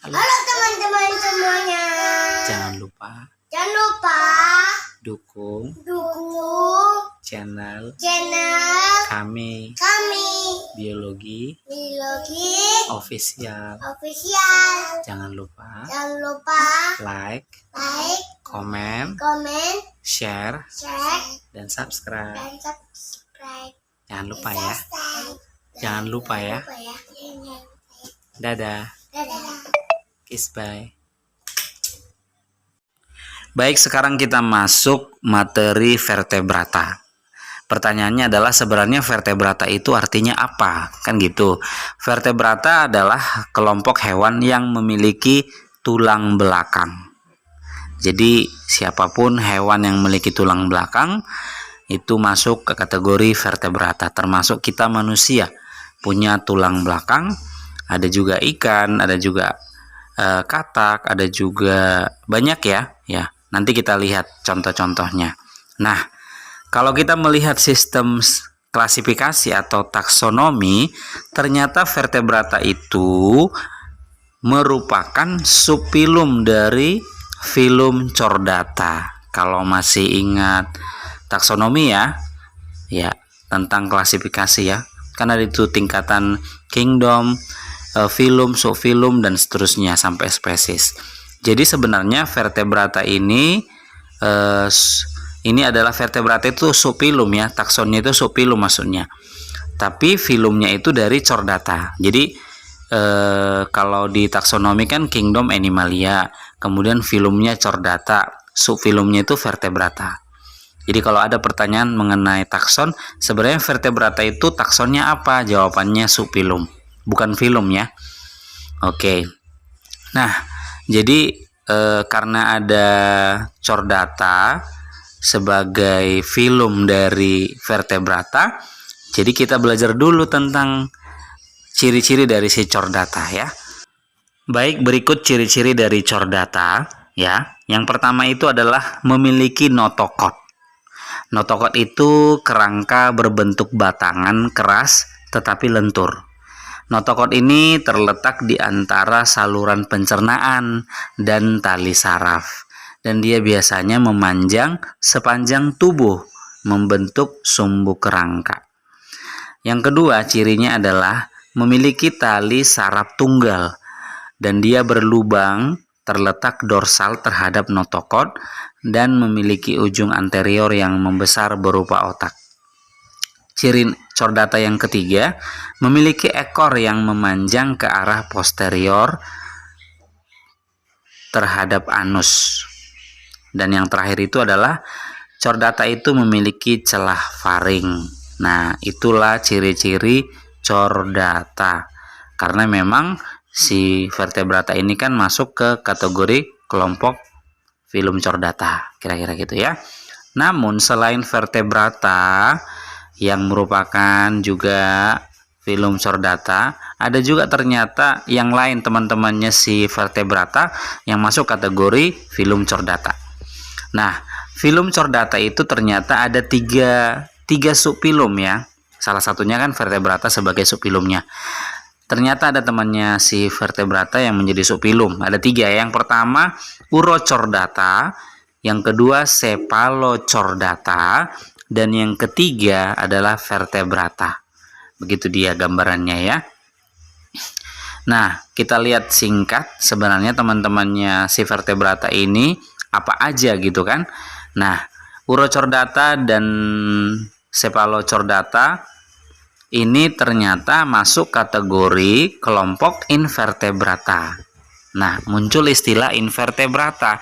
Halo teman-teman semuanya. Jangan lupa dukung channel kami biologi official. Jangan lupa like, komen, share, dan subscribe. Jangan lupa ya. Dadah. Kiss bye. Baik, sekarang kita masuk materi vertebrata. Pertanyaannya adalah sebenarnya vertebrata itu artinya apa? Kan gitu. Vertebrata adalah kelompok hewan yang memiliki tulang belakang. Jadi siapapun hewan yang memiliki tulang belakang itu masuk ke kategori vertebrata. Termasuk kita manusia punya tulang belakang. Ada juga ikan, ada juga katak, ada juga banyak ya. Nanti kita lihat contoh-contohnya. Nah, kalau kita melihat sistem klasifikasi atau taksonomi, ternyata vertebrata itu merupakan subfilum dari filum Chordata. Kalau masih ingat taksonomi ya tentang klasifikasi ya. Karena itu tingkatan kingdom, filum, subfilum, dan seterusnya sampai spesies. Jadi sebenarnya vertebrata ini adalah vertebrata itu subfilum ya, taksonnya itu subfilum maksudnya. Tapi filumnya itu dari Chordata. Jadi kalau di taksonomi kan kingdom Animalia, kemudian filumnya Chordata, subfilumnya itu vertebrata. Jadi kalau ada pertanyaan mengenai takson, sebenarnya vertebrata itu taksonnya apa? Jawabannya subfilum, bukan filum ya. Oke. Nah, jadi karena ada Chordata sebagai filum dari vertebrata, jadi kita belajar dulu tentang ciri-ciri dari si Chordata ya. Baik, berikut ciri-ciri dari Chordata ya. Yang pertama itu adalah memiliki notokot. Notokot itu kerangka berbentuk batangan keras tetapi lentur. Notokot ini terletak di antara saluran pencernaan dan tali saraf, dan dia biasanya memanjang sepanjang tubuh membentuk sumbu kerangka. Yang kedua, cirinya adalah memiliki tali saraf tunggal, dan dia berlubang terletak dorsal terhadap notokot dan memiliki ujung anterior yang membesar berupa otak. Ciri Chordata yang ketiga, memiliki ekor yang memanjang ke arah posterior terhadap anus. Dan yang terakhir itu adalah Chordata itu memiliki celah faring. Nah, itulah ciri-ciri Chordata. Karena memang si vertebrata ini kan masuk ke kategori kelompok filum Chordata, kira-kira gitu ya. Namun selain vertebrata yang merupakan juga filum Chordata, ada juga ternyata yang lain teman-temannya si vertebrata yang masuk kategori filum Chordata. Nah, filum Chordata itu ternyata ada tiga subfilum ya. Salah satunya kan vertebrata sebagai subfilumnya. Ternyata ada temannya si vertebrata yang menjadi subfilum. Ada tiga. Yang pertama Urochordata, yang kedua Cephalochordata, dan yang ketiga adalah vertebrata. Begitu dia gambarannya ya. Nah, kita lihat singkat sebenarnya teman-temannya si vertebrata ini apa aja gitu kan. Nah, Urochordata dan Cephalochordata ini ternyata masuk kategori kelompok invertebrata. Nah, muncul istilah invertebrata.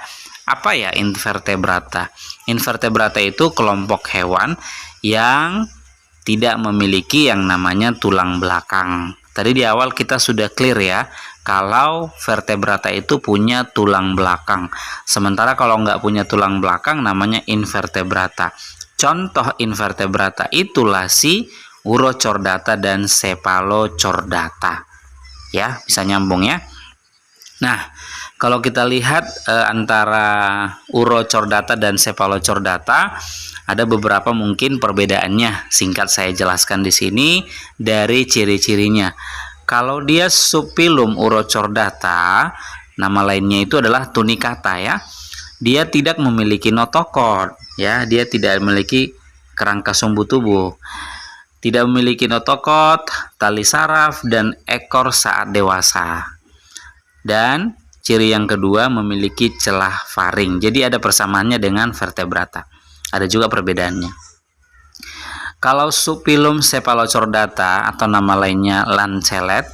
Apa ya invertebrata? Invertebrata itu kelompok hewan yang tidak memiliki yang namanya tulang belakang. Tadi di awal kita sudah clear ya, kalau vertebrata itu punya tulang belakang. Sementara kalau nggak punya tulang belakang namanya invertebrata. Contoh invertebrata itulah si Urochordata dan Cephalochordata. Ya, bisa nyambung ya. Nah, kalau kita lihat antara Urochordata dan Cephalochordata, ada beberapa mungkin perbedaannya. Singkat saya jelaskan di sini dari ciri-cirinya. Kalau dia subfilum Urochordata, nama lainnya itu adalah tunicata ya. Dia tidak memiliki notochord ya, dia tidak memiliki kerangka sumbu tubuh. Tidak memiliki notochord, tali saraf dan ekor saat dewasa. Dan ciri yang kedua memiliki celah faring. Jadi ada persamaannya dengan vertebrata. Ada juga perbedaannya. Kalau subfilum Cephalochordata atau nama lainnya Lancelet,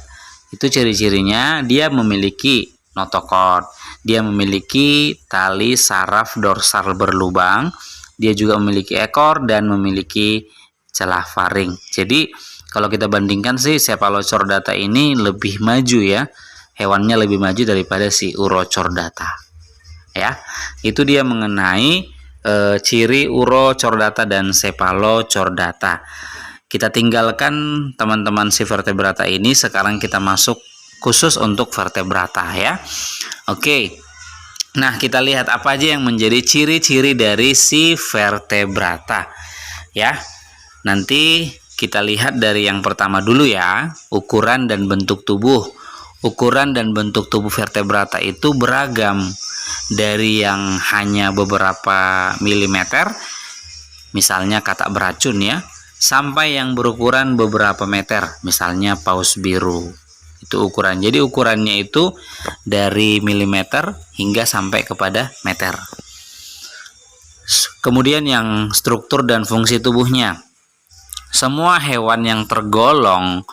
itu ciri-cirinya dia memiliki notochord, dia memiliki tali saraf dorsal berlubang, dia juga memiliki ekor dan memiliki celah faring. Jadi kalau kita bandingkan sih Cephalochordata ini lebih maju ya, hewannya lebih maju daripada si Urochordata. Ya, itu dia mengenai ciri Urochordata dan Cephalochordata. Kita tinggalkan teman-teman si vertebrata ini, sekarang kita masuk khusus untuk vertebrata ya. Oke. Nah, kita lihat apa aja yang menjadi ciri-ciri dari si vertebrata ya. Nanti kita lihat dari yang pertama dulu ya, ukuran dan bentuk tubuh. Ukuran dan bentuk tubuh vertebrata itu beragam, dari yang hanya beberapa milimeter, misalnya katak beracun ya, sampai yang berukuran beberapa meter, misalnya paus biru. Itu ukuran. Jadi ukurannya itu dari milimeter hingga sampai kepada meter. Kemudian yang struktur dan fungsi tubuhnya. Semua hewan yang tergolong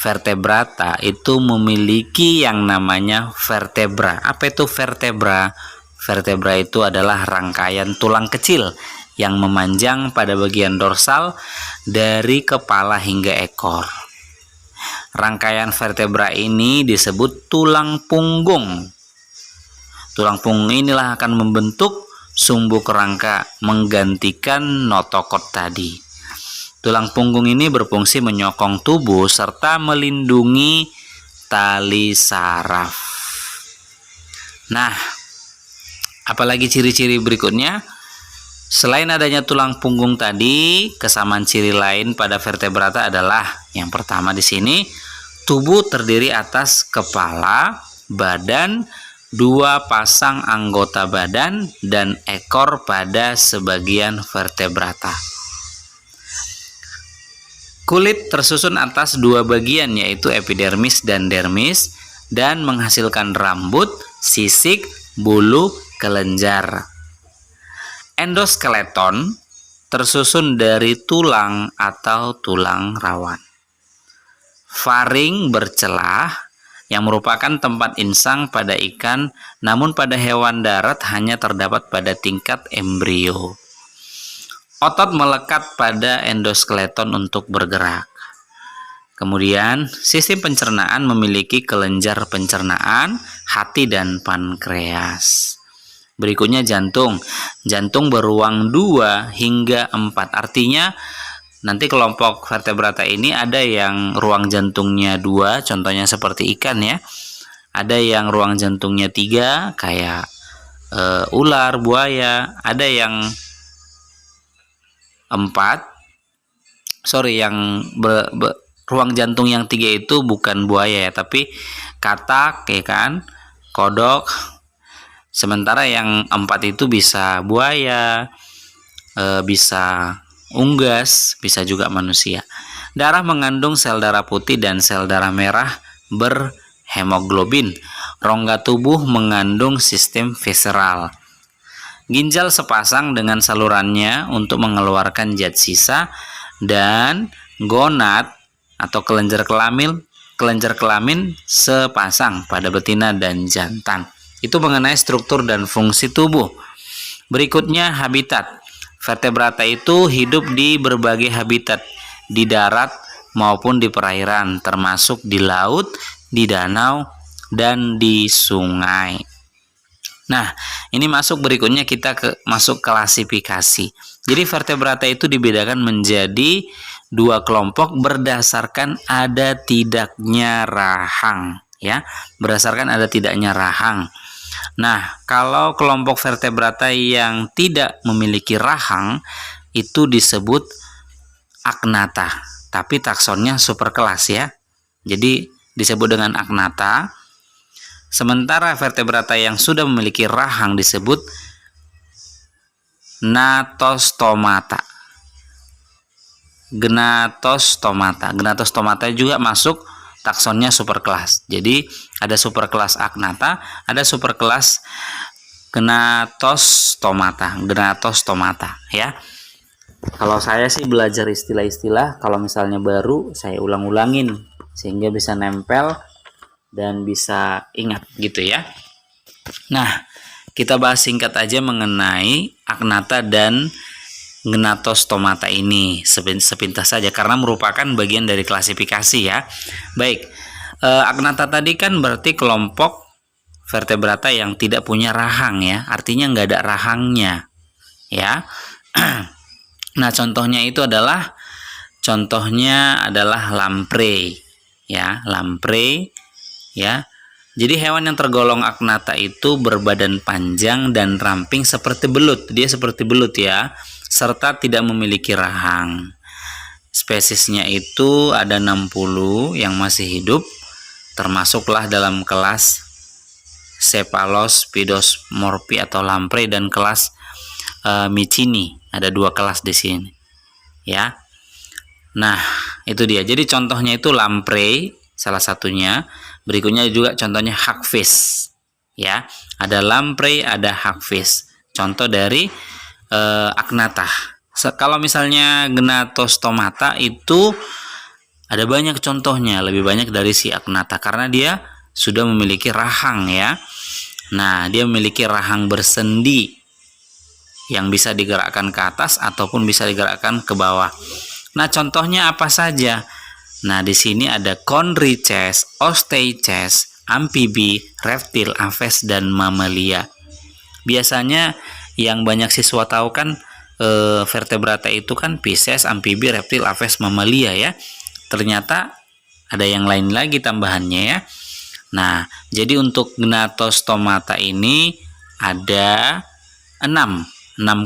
vertebrata itu memiliki yang namanya vertebra. Apa itu vertebra? Vertebra itu adalah rangkaian tulang kecil yang memanjang pada bagian dorsal dari kepala hingga ekor. Rangkaian vertebra ini disebut tulang punggung. Tulang punggung inilah akan membentuk sumbu kerangka menggantikan notochord tadi. Tulang punggung ini berfungsi menyokong tubuh serta melindungi tali saraf. Nah, apalagi ciri-ciri berikutnya? Selain adanya tulang punggung tadi, kesamaan ciri lain pada vertebrata adalah yang pertama di sini, tubuh terdiri atas kepala, badan, dua pasang anggota badan, dan ekor pada sebagian vertebrata. Kulit tersusun atas dua bagian, yaitu epidermis dan dermis, dan menghasilkan rambut, sisik, bulu, kelenjar. Endoskeleton tersusun dari tulang atau tulang rawan. Faring bercelah yang merupakan tempat insang pada ikan, namun pada hewan darat hanya terdapat pada tingkat embrio. Otot melekat pada endoskeleton untuk bergerak. Kemudian, sistem pencernaan memiliki kelenjar pencernaan, hati, dan pankreas. Berikutnya jantung. Jantung beruang 2 hingga 4. Artinya, nanti kelompok vertebrata ini ada yang ruang jantungnya 2, contohnya seperti ikan ya. Ada yang ruang jantungnya 3, kayak ular, buaya. Ada yang 4, yang ruang jantung yang 3 itu bukan buaya ya, tapi katak ya kan, kodok. Sementara yang 4 itu bisa buaya, bisa unggas, bisa juga manusia. Darah mengandung sel darah putih dan sel darah merah berhemoglobin. Rongga tubuh mengandung sistem visceral. Ginjal sepasang dengan salurannya untuk mengeluarkan zat sisa, dan gonad atau kelenjar kelamin sepasang pada betina dan jantan. Itu mengenai struktur dan fungsi tubuh. Berikutnya habitat. Vertebrata itu hidup di berbagai habitat, di darat maupun di perairan, termasuk di laut, di danau, dan di sungai. Nah, ini masuk berikutnya kita masuk klasifikasi. Jadi vertebrata itu dibedakan menjadi 2 kelompok berdasarkan ada tidaknya rahang ya, berdasarkan ada tidaknya rahang. Nah, kalau kelompok vertebrata yang tidak memiliki rahang itu disebut agnatha, tapi taksonnya superkelas ya. Jadi disebut dengan agnata. Sementara vertebrata yang sudah memiliki rahang disebut gnatostomata. Gnatostomata juga masuk taksonnya superkelas. Jadi ada superkelas agnata, ada superkelas gnatostomata ya. Kalau saya sih belajar istilah-istilah, kalau misalnya baru saya ulang-ulangin sehingga bisa nempel dan bisa ingat gitu ya. Nah, kita bahas singkat aja mengenai agnata dan gnatostomata ini sepintas saja karena merupakan bagian dari klasifikasi ya. Baik, agnata tadi kan berarti kelompok vertebrata yang tidak punya rahang ya, artinya nggak ada rahangnya ya. Nah, contohnya adalah lamprey ya, lamprey ya. Jadi hewan yang tergolong agnata itu berbadan panjang dan ramping seperti belut. Dia seperti belut ya, serta tidak memiliki rahang. Spesiesnya itu ada 60 yang masih hidup, termasuklah dalam kelas Cephalospidosmorphi atau lamprey dan kelas Mycini. Ada 2 kelas di sini ya. Nah, itu dia. Jadi contohnya itu lamprey salah satunya. Berikutnya juga contohnya hagfish ya. Ada lamprey, ada hagfish. Contoh dari agnata. Kalau misalnya gnatostomata itu ada banyak contohnya, lebih banyak dari si agnata karena dia sudah memiliki rahang ya. Nah, dia memiliki rahang bersendi yang bisa digerakkan ke atas ataupun bisa digerakkan ke bawah. Nah, contohnya apa saja? Nah, di sini ada chondriches, osteiches, amfibi, reptil, aves, dan mamalia. Biasanya yang banyak siswa tahu kan vertebrata itu kan Pisces, amfibi, reptil, aves, mamalia ya. Ternyata ada yang lain lagi tambahannya ya. Nah, jadi untuk gnatostomata ini ada 6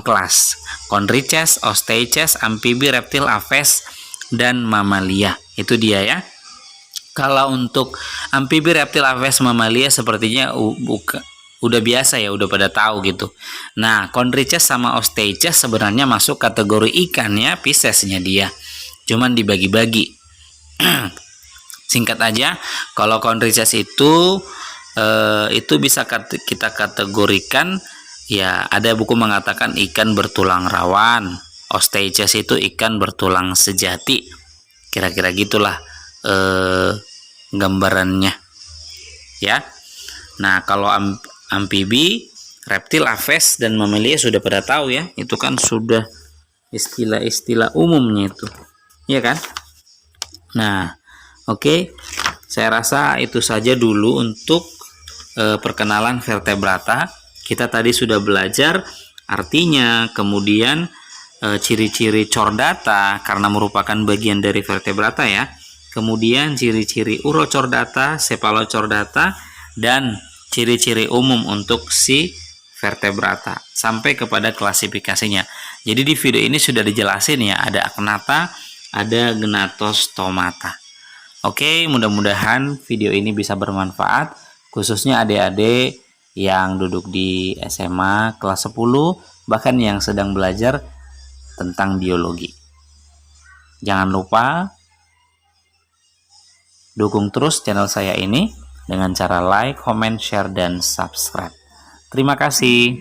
kelas. Chondriches, osteiches, amfibi, reptil, aves, dan mamalia. Itu dia ya. Kalau untuk amfibi, reptil, aves, mamalia sepertinya udah biasa ya, udah pada tahu gitu. Nah, chondriches sama osteiches sebenarnya masuk kategori ikan ya, Piscesnya dia. Cuman dibagi-bagi. Singkat aja, kalau chondriches itu bisa kita kategorikan ya, ada buku mengatakan ikan bertulang rawan. Osteiches itu ikan bertulang sejati. Kira-kira gitulah gambarannya ya. Nah, kalau amfibi, reptil, aves, dan mamalia sudah pada tahu ya. Itu kan sudah istilah-istilah umumnya itu. Ya kan? Nah, oke. Saya rasa itu saja dulu untuk perkenalan vertebrata. Kita tadi sudah belajar artinya, kemudian ciri-ciri chordata karena merupakan bagian dari vertebrata ya. Kemudian ciri-ciri urochordata, cephalochordata, dan ciri-ciri umum untuk si vertebrata sampai kepada klasifikasinya. Jadi di video ini sudah dijelasin ya, ada agnata, ada gnatostomata. Oke, mudah-mudahan video ini bisa bermanfaat khususnya adik-adik yang duduk di SMA kelas 10 bahkan yang sedang belajar tentang biologi. Jangan lupa dukung terus channel saya ini dengan cara like, comment, share, dan subscribe. Terima kasih.